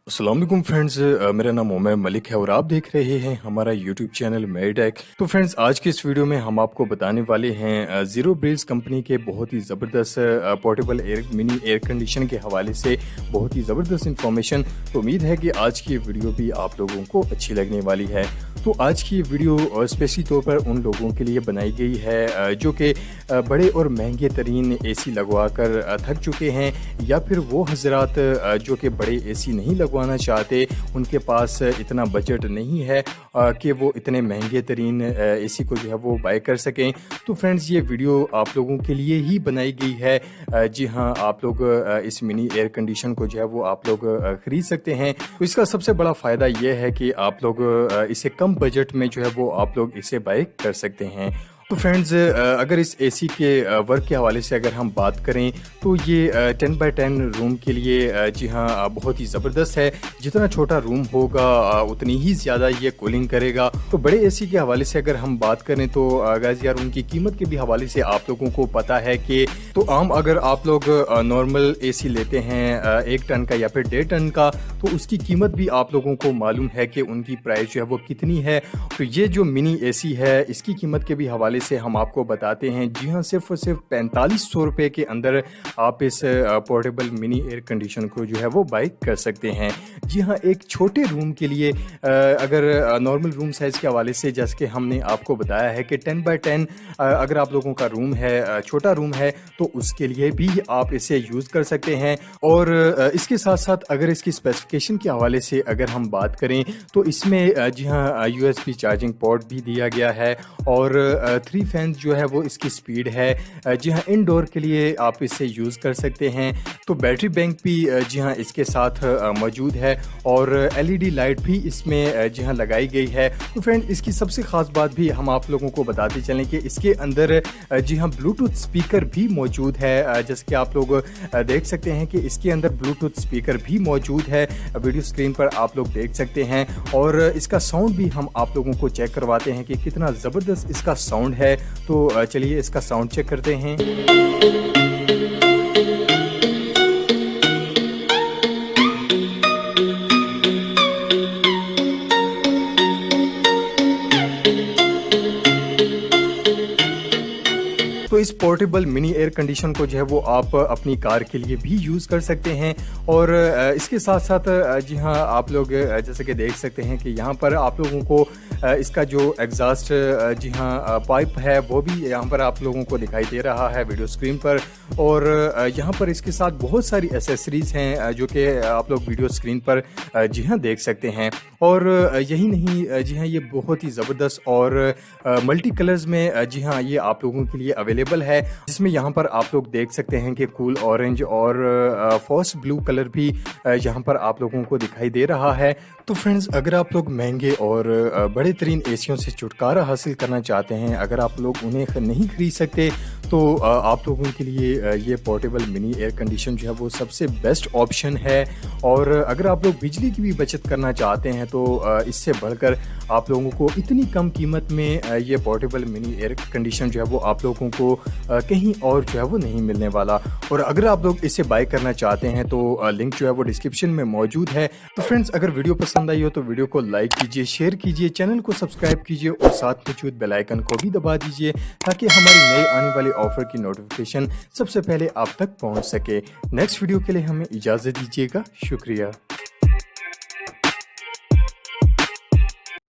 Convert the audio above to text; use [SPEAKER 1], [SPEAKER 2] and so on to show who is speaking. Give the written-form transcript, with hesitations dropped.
[SPEAKER 1] अस्सलाम वालेकुम फ्रेंड्स, मेरा नाम उमर मलिक है और आप देख रहे हैं हमारा यूट्यूब चैनल मेडिटेक। तो फ्रेंड्स, आज के इस वीडियो में हम आपको बताने वाले हैं ज़ीरो ब्रिज कंपनी के बहुत ही ज़बरदस्त पोर्टेबल मिनी एयर कंडीशन के हवाले से बहुत ही ज़बरदस्त इंफॉर्मेशन। तो उम्मीद है कि आज की वीडियो भी आप लोगों को अच्छी लगने वाली है। तो आज की वीडियो स्पेशली तौर पर उन लोगों के लिए बनाई गई है जो कि बड़े और महंगे तरीन एसी लगवा कर थक चुके हैं, या फिर वो हजरात जो कि बड़े एसी नहीं लगवाना चाहते, उनके पास इतना बजट नहीं है कि वो इतने महंगे तरीन एसी को जो है वो बाय कर सकें। तो फ्रेंड्स, ये वीडियो आप लोगों के लिए ही बनाई गई है। जी हाँ, आप लोग इस मिनी एयर कंडीशन को जो है वो आप लोग ख़रीद सकते हैं। तो इसका सबसे बड़ा फ़ायदा ये है कि आप लोग इसे कम बजट में जो है वो आप लोग इसे बाय कर सकते हैं। तो फ्रेंड्स, अगर इस एसी के वर्क के हवाले से अगर हम बात करें तो ये 10x10 रूम के लिए जी हाँ बहुत ही ज़बरदस्त है। जितना छोटा रूम होगा उतनी ही ज़्यादा ये कूलिंग करेगा। तो बड़े एसी के हवाले से अगर हम बात करें तो गाइस यार, उनकी कीमत के भी हवाले से आप लोगों को पता है कि तो आम अगर आप लोग नॉर्मल एसी लेते हैं 1 टन का या फिर 1.5 टन का, तो उसकी कीमत भी आप लोगों को मालूम है कि उनकी प्राइस जो है वो कितनी है। तो ये जो मिनी एसी है, इसकी कीमत के भी हवाले से हम आपको बताते हैं। जी हाँ, सिर्फ और सिर्फ 4500 रुपये के अंदर आप इस पोर्टेबल मिनी एयर कंडीशन को जो है वो बाय कर सकते हैं। जी हाँ, एक छोटे रूम के लिए अगर नॉर्मल रूम साइज़ के हवाले से, जैसे कि हमने आपको बताया है कि 10x10 अगर आप लोगों का रूम है, छोटा रूम है, तो उसके लिए भी आप इसे यूज़ कर सकते हैं। और इसके साथ साथ अगर इसकी स्पेसिफिकेशन के हवाले से अगर हम बात करें तो इसमें जी हाँ USB चार्जिंग पोर्ट भी दिया गया है और 3 फैन जो है वो इसकी स्पीड है। जी हाँ, इंडोर के लिए आप इसे यूज़ कर सकते हैं। तो बैटरी बैंक भी जी हाँ इसके साथ मौजूद है और LED लाइट भी इसमें जी हाँ लगाई गई है। तो फ्रेंड, इसकी सबसे ख़ास बात भी हम आप लोगों को बताते चलें कि इसके अंदर जी हाँ ब्लूटूथ स्पीकर भी मौजूद है। जैसे कि आप लोग देख सकते हैं कि इसके अंदर ब्लूटूथ स्पीकर भी मौजूद है। वीडियो स्क्रीन पर आप लोग देख सकते हैं और इसका साउंड भी हम आप लोगों को चेक करवाते हैं कि कितना ज़बरदस्त इसका साउंड है। तो चलिए इसका साउंड चेक करते हैं। तो इस पोर्टेबल मिनी एयर कंडीशन को जो है वो आप अपनी कार के लिए भी यूज़ कर सकते हैं। और इसके साथ साथ जी हाँ आप लोग जैसे कि देख सकते हैं कि यहाँ पर आप लोगों को इसका जो एग्जॉस्ट जी हाँ पाइप है वो भी यहाँ पर आप लोगों को दिखाई दे रहा है वीडियो स्क्रीन पर। और यहाँ पर इसके साथ बहुत सारी एसेसरीज़ हैं जो कि आप लोग वीडियो स्क्रीन पर जी हाँ देख सकते हैं। और यही नहीं, जी हाँ ये बहुत ही ज़बरदस्त और मल्टी कलर्स में जी हाँ ये आप लोगों के लिए अवेलेबल है, जिसमें यहाँ पर आप लोग देख सकते हैं कि कूल ऑरेंज और फॉस ब्लू कलर भी यहाँ पर आप लोगों को दिखाई दे रहा है। तो फ्रेंड्स, अगर आप लोग महंगे और बड़े तरीन एसियों से छुटकारा हासिल करना चाहते हैं, अगर आप लोग उन्हें नहीं खरीद सकते, तो आप लोगों के लिए ये पोर्टेबल मिनी एयर कंडीशन जो है वो सबसे बेस्ट ऑप्शन है। और अगर आप लोग बिजली की भी बचत करना चाहते हैं तो इससे बढ़कर आप लोगों को इतनी कम कीमत में ये पोर्टेबल मिनी एयर कंडीशन जो है वो आप लोगों को कहीं और जो है वो नहीं मिलने वाला। और अगर आप लोग इसे बाय करना चाहते हैं तो लिंक जो है वो डिस्क्रिप्शन में मौजूद है। तो फ्रेंड्स, अगर वीडियो पसंद आई हो तो वीडियो को लाइक कीजिए, शेयर कीजिए, चैनल को सब्सक्राइब कीजिए और साथ मौजूद बेल आइकन को भी दबा दीजिए ताकि हमारी नई आने वाली ऑफर की नोटिफिकेशन सबसे पहले आप तक पहुंच सके। नेक्स्ट वीडियो के लिए हमें इजाज़त दीजिएगा। शुक्रिया।